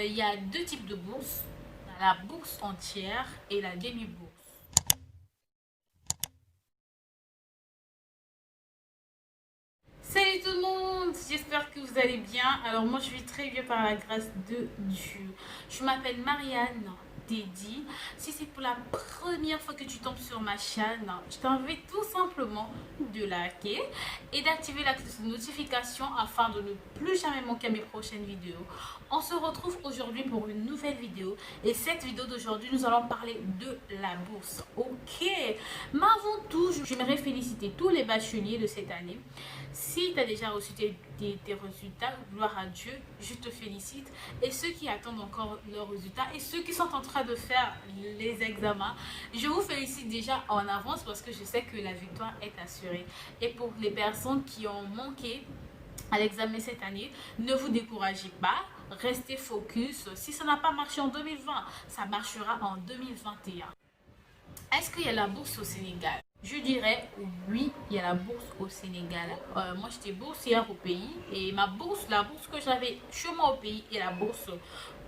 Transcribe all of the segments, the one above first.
Il y a deux types de bourses, la bourse entière et la demi-bourse. Salut tout le monde, j'espère que vous allez bien. Alors moi je vais très bien par la grâce de Dieu. Je m'appelle Marianne Dédi. Si c'est pour la première fois que tu tombes sur ma chaîne, je t'invite tout simplement de liker et d'activer la cloche de notification afin de ne plus jamais manquer mes prochaines vidéos. On se retrouve aujourd'hui pour une nouvelle vidéo et cette vidéo d'aujourd'hui nous allons parler de la bourse. Ok, mais avant tout j'aimerais féliciter tous les bacheliers de cette année. Si tu as déjà reçu tes résultats, gloire à Dieu, je te félicite. Et ceux qui attendent encore leurs résultats et ceux qui sont en train de faire les examens, je vous félicite déjà en avance parce que je sais que la victoire est assurée. Et pour les personnes qui ont manqué à l'examen cette année, ne vous découragez pas, restez focus. Si ça n'a pas marché en 2020, ça marchera en 2021. Est-ce qu'il y a la bourse au Sénégal? Je dirais oui, il y a la bourse au Sénégal. Moi, j'étais boursière au pays et la bourse que j'avais chez moi au pays et la bourse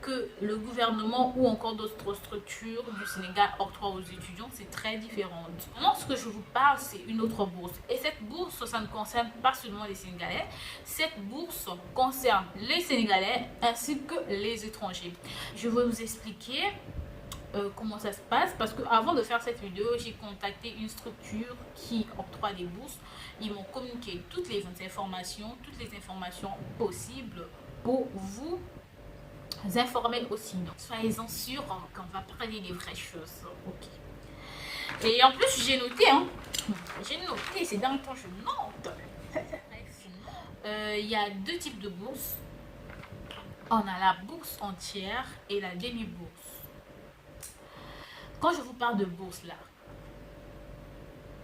que le gouvernement ou encore d'autres structures du Sénégal octroient aux étudiants, c'est très différent. Maintenant, ce que je vous parle, c'est une autre bourse. Et cette bourse, ça ne concerne pas seulement les Sénégalais. Cette bourse concerne les Sénégalais ainsi que les étrangers. Je vais vous expliquer comment ça se passe parce que avant de faire cette vidéo j'ai contacté une structure qui octroie des bourses. Ils m'ont communiqué toutes les informations possibles pour vous informer aussi. Donc soyez-en sûrs qu'on va parler des vraies choses. Ok, et en plus j'ai noté j'ai noté ces derniers temps, je note. Il y a deux types de bourses. On a la bourse entière et la demi-bourse. Quand je vous parle de bourse là,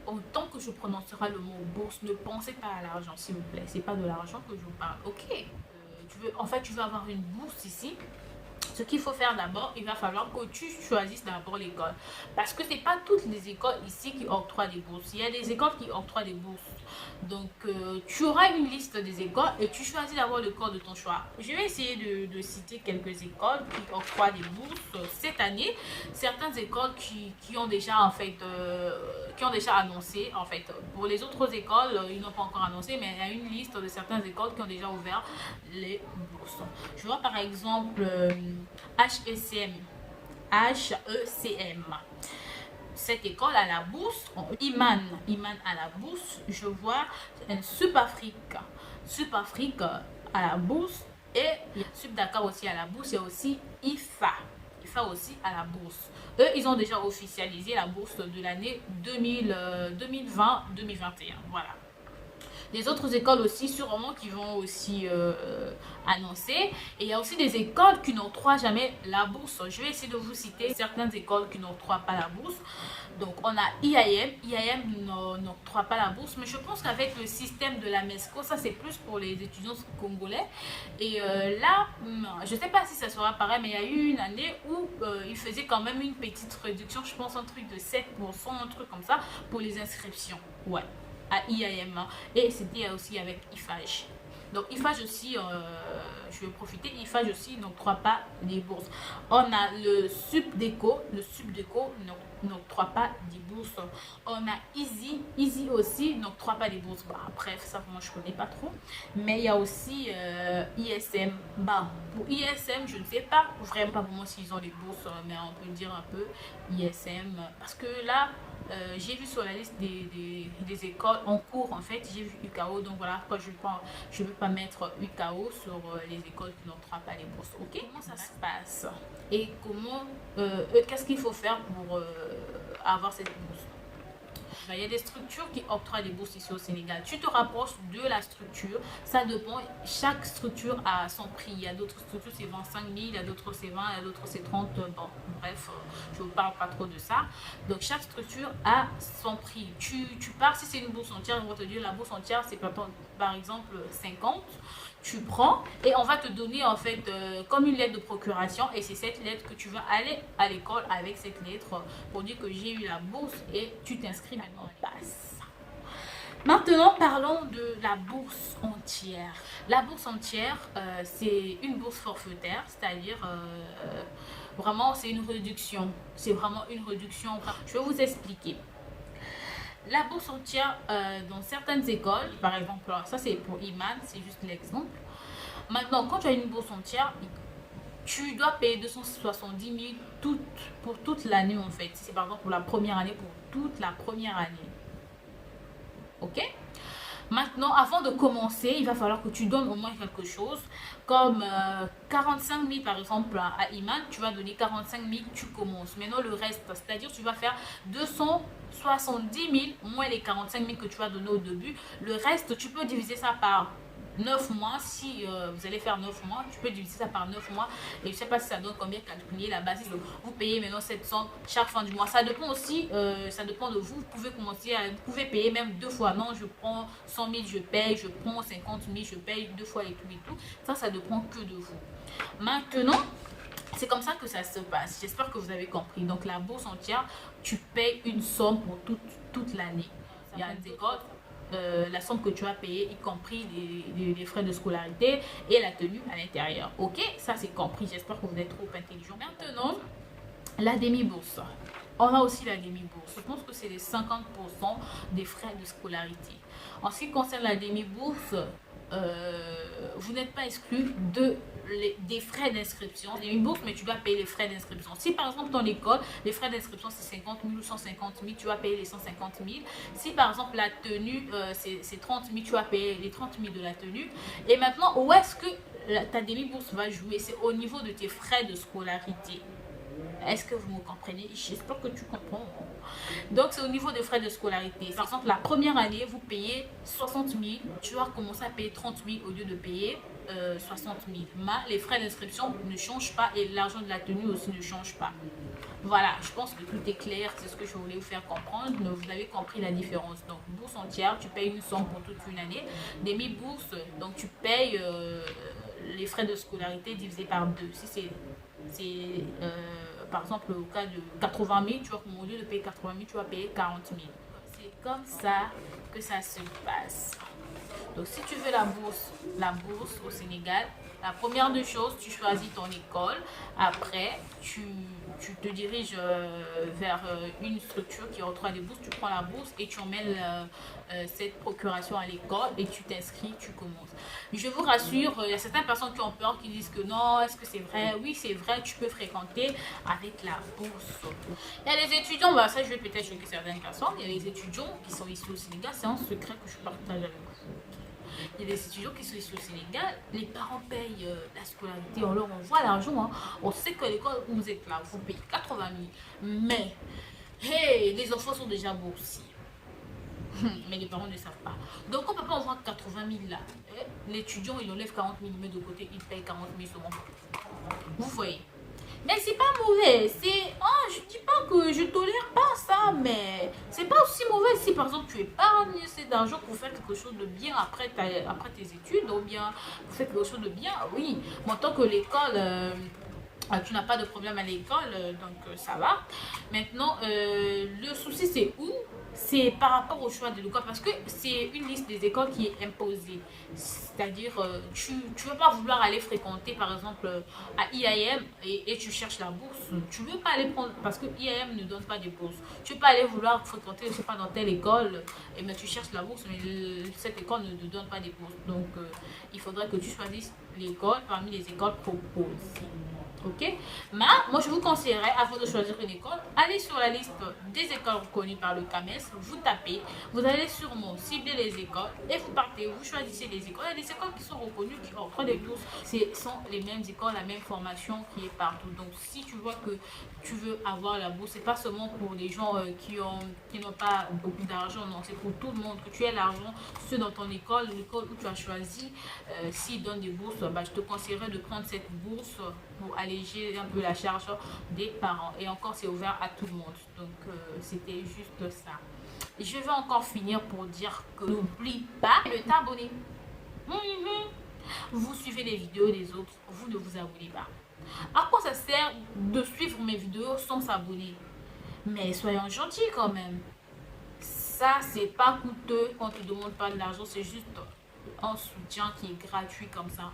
autant que je prononcerai le mot bourse, ne pensez pas à l'argent s'il vous plaît. C'est pas de l'argent que je vous parle. Ok, tu veux avoir une bourse ici. Ce qu'il faut faire d'abord, il va falloir que tu choisisses d'abord l'école. Parce que ce n'est pas toutes les écoles ici qui octroient des bourses. Il y a des écoles qui octroient des bourses. Donc, tu auras une liste des écoles et tu choisis d'abord l'école de ton choix. Je vais essayer de citer quelques écoles qui octroient des bourses cette année. Certaines écoles qui ont déjà annoncé. En fait, pour les autres écoles, ils n'ont pas encore annoncé, mais il y a une liste de certaines écoles qui ont déjà ouvert les bourses. Je vois par exemple HECM. HECM. Cette école à la bourse, Iman à la bourse, je vois Sub-Afrique à la bourse et il y a Sub-Dakar aussi à la bourse, il y a aussi IFA aussi à la bourse. Eux, ils ont déjà officialisé la bourse de l'année 2020-2021. Voilà. Les autres écoles aussi, sûrement, qui vont aussi annoncer. Et il y a aussi des écoles qui n'octroient jamais la bourse. Je vais essayer de vous citer certaines écoles qui n'octroient pas la bourse. Donc, on a IAM. IAM n'octroie pas la bourse. Mais je pense qu'avec le système de la MESCO, ça, c'est plus pour les étudiants congolais. Et là, je ne sais pas si ça sera pareil, mais il y a eu une année où ils faisaient quand même une petite réduction. Je pense un truc de 7%, un truc comme ça, pour les inscriptions. Ouais. À IAM et c'était aussi avec IFAGE. Donc IFAGE aussi, je vais profiter, IFAGE aussi n'octroie pas les bourses. On a le Subdeco n'octroie pas des bourses. On a Easy aussi n'octroie pas des bourses. Bah, bref, ça moi je connais pas trop. Mais il y a aussi ISM. Bah, pour ISM, je ne sais pas vraiment pas vraiment s'ils ont des bourses, mais on peut dire un peu ISM parce que là j'ai vu sur la liste des écoles en cours, en fait, j'ai vu UKO, donc voilà pourquoi je ne veux pas mettre UKO sur les écoles qui n'octroient pas les bourses. Ok, comment ça se passe et qu'est-ce qu'il faut faire pour avoir cette bourse? Il y a des structures qui octroient des bourses ici au Sénégal. Tu te rapproches de la structure. Ça dépend. Chaque structure a son prix. Il y a d'autres structures, c'est 25 000. Il y a d'autres, c'est 20. Il y a d'autres, c'est 30. Bon, bref, je ne vous parle pas trop de ça. Donc, chaque structure a son prix. Tu pars, si c'est une bourse entière, on va te dire la bourse entière, c'est par exemple 50. Tu prends et on va te donner en fait comme une lettre de procuration et c'est cette lettre que tu vas aller à l'école avec cette lettre pour dire que j'ai eu la bourse et tu t'inscris maintenant en passe. Maintenant, parlons de la bourse entière. La bourse entière, c'est une bourse forfaitaire, c'est-à-dire vraiment c'est une réduction. C'est vraiment une réduction. Je vais vous expliquer. La bourse entière, dans certaines écoles, par exemple, ça c'est pour Iman, c'est juste l'exemple. Maintenant, quand tu as une bourse entière, tu dois payer 270 000 pour toute l'année en fait. Si c'est par exemple pour la première année, pour toute la première année. Ok? Maintenant, avant de commencer, il va falloir que tu donnes au moins quelque chose, comme 45 000 par exemple à Iman, tu vas donner 45 000, tu commences. Maintenant, le reste, c'est-à-dire tu vas faire 270 000 moins les 45 000 que tu vas donner au début. Le reste, tu peux diviser ça par 9 mois. Si vous allez faire 9 mois, tu peux diviser ça par 9 mois. Et je ne sais pas si ça donne combien calculer la base. Vous payez maintenant cette somme chaque fin du mois. Ça dépend aussi, ça dépend de vous. Vous pouvez commencer à, vous pouvez payer même deux fois. Non, je prends 100 000, je paye. Je prends 50 000, je paye deux fois et tout et tout. Ça dépend que de vous. Maintenant, c'est comme ça que ça se passe. J'espère que vous avez compris. Donc, la bourse entière, tu payes une somme pour toute l'année. Il y a des écoles, la somme que tu as payée, y compris les frais de scolarité et la tenue à l'intérieur. Ok, ça c'est compris. J'espère que vous êtes trop intelligent. Maintenant, la demi-bourse. On a aussi la demi-bourse. Je pense que c'est les 50% des frais de scolarité. En ce qui concerne la demi-bourse, vous n'êtes pas exclu des frais d'inscription. Il y a une bourse, mais tu dois payer les frais d'inscription. Si par exemple ton école, les frais d'inscription c'est 50 000 ou 150 000, tu vas payer les 150 000. Si par exemple la tenue c'est 30 000, tu vas payer les 30 000 de la tenue. Et maintenant, où est-ce que ta demi-bourse va jouer? C'est au niveau de tes frais de scolarité. Est-ce que vous me comprenez? J'espère que tu comprends. Donc, c'est au niveau des frais de scolarité. Par exemple, la première année, vous payez 60 000. Tu vas commencer à payer 30 000 au lieu de payer 60 000. Mais les frais d'inscription ne changent pas et l'argent de la tenue aussi ne change pas. Voilà, je pense que tout est clair. C'est ce que je voulais vous faire comprendre. Vous avez compris la différence. Donc, bourse entière, tu payes une somme pour toute une année. Demi-bourse, donc tu payes les frais de scolarité divisé par deux. Si c'est par exemple au cas de 80 000, tu vas, au lieu de payer 80 000, tu vas payer 40 000. C'est comme ça que ça se passe. Donc si tu veux la bourse au Sénégal, la première des choses, tu choisis ton école. Après, tu te diriges vers une structure qui octroie des bourses. Tu prends la bourse et tu emmènes cette procuration à l'école et tu t'inscris, tu commences. Je vous rassure, il y a certaines personnes qui ont peur, qui disent que non, est-ce que c'est vrai? Oui, c'est vrai, tu peux fréquenter avec la bourse. Il y a des étudiants, bah, ça je vais peut-être choquer certaines personnes, il y a des étudiants qui sont ici au Sénégal, c'est un secret que je partage avec vous. Il y a des étudiants qui sont ici au Sénégal, les parents payent la scolarité, on leur envoie l'argent. Hein. On sait que l'école où vous êtes là, vous payez 80 000. Mais, hey, les enfants sont déjà boursiers. Mais les parents ne savent pas. Donc, on ne peut pas envoyer 80 000 là. L'étudiant, il enlève 40 000, il met de côté, il paye 40 000 seulement. Vous voyez. Mais c'est pas mauvais. C'est. Oh, je dis pas que je tolère pas ça, mais c'est pas aussi mauvais si par exemple tu épargnes cet argent pour faire quelque chose de bien après tes études, ou bien pour faire quelque chose de bien. Oui, mais en tant que l'école. Tu n'as pas de problème à l'école, donc ça va. Maintenant, le souci c'est où? C'est par rapport au choix de l'école, parce que c'est une liste des écoles qui est imposée. C'est-à-dire, tu ne veux pas vouloir aller fréquenter, par exemple, à IAM et tu cherches la bourse. Tu ne veux pas aller prendre, parce que IAM ne donne pas de bourse. Tu peux pas aller vouloir fréquenter, je ne sais pas, dans telle école, et bien tu cherches la bourse, mais cette école ne te donne pas de bourse. Donc, il faudrait que tu choisisses l'école parmi les écoles proposées. Ok? Mais moi, je vous conseillerais, avant de choisir une école, allez sur la liste des écoles reconnues par le CAMES, vous tapez, vous allez sûrement cibler les écoles et vous partez, vous choisissez les écoles. Il y a des écoles qui sont reconnues, qui offrent des bourses. Ce sont les mêmes écoles, la même formation qui est partout. Donc, si tu vois que tu veux avoir la bourse, c'est pas seulement pour les gens qui n'ont pas beaucoup d'argent, non, c'est pour tout le monde. Que tu aies l'argent, ceux dans ton école, l'école où tu as choisi, s'ils donnent des bourses, bah, je te conseillerais de prendre cette bourse pour alléger un peu la charge des parents. Et encore, c'est ouvert à tout le monde. Donc, c'était juste ça. Et je vais encore finir pour dire que n'oublie pas de t'abonner. Vous suivez les vidéos des autres, vous ne vous abonnez pas. À quoi ça sert de suivre mes vidéos sans s'abonner? Mais soyons gentils quand même. ça, c'est pas coûteux quand on te demande pas de l'argent, c'est juste un soutien qui est gratuit comme ça.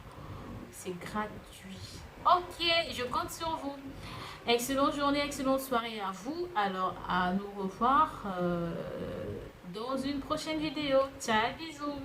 C'est gratuit. Ok, je compte sur vous. Excellente journée, excellente soirée à vous. Alors, à nous revoir dans une prochaine vidéo. Ciao, bisous.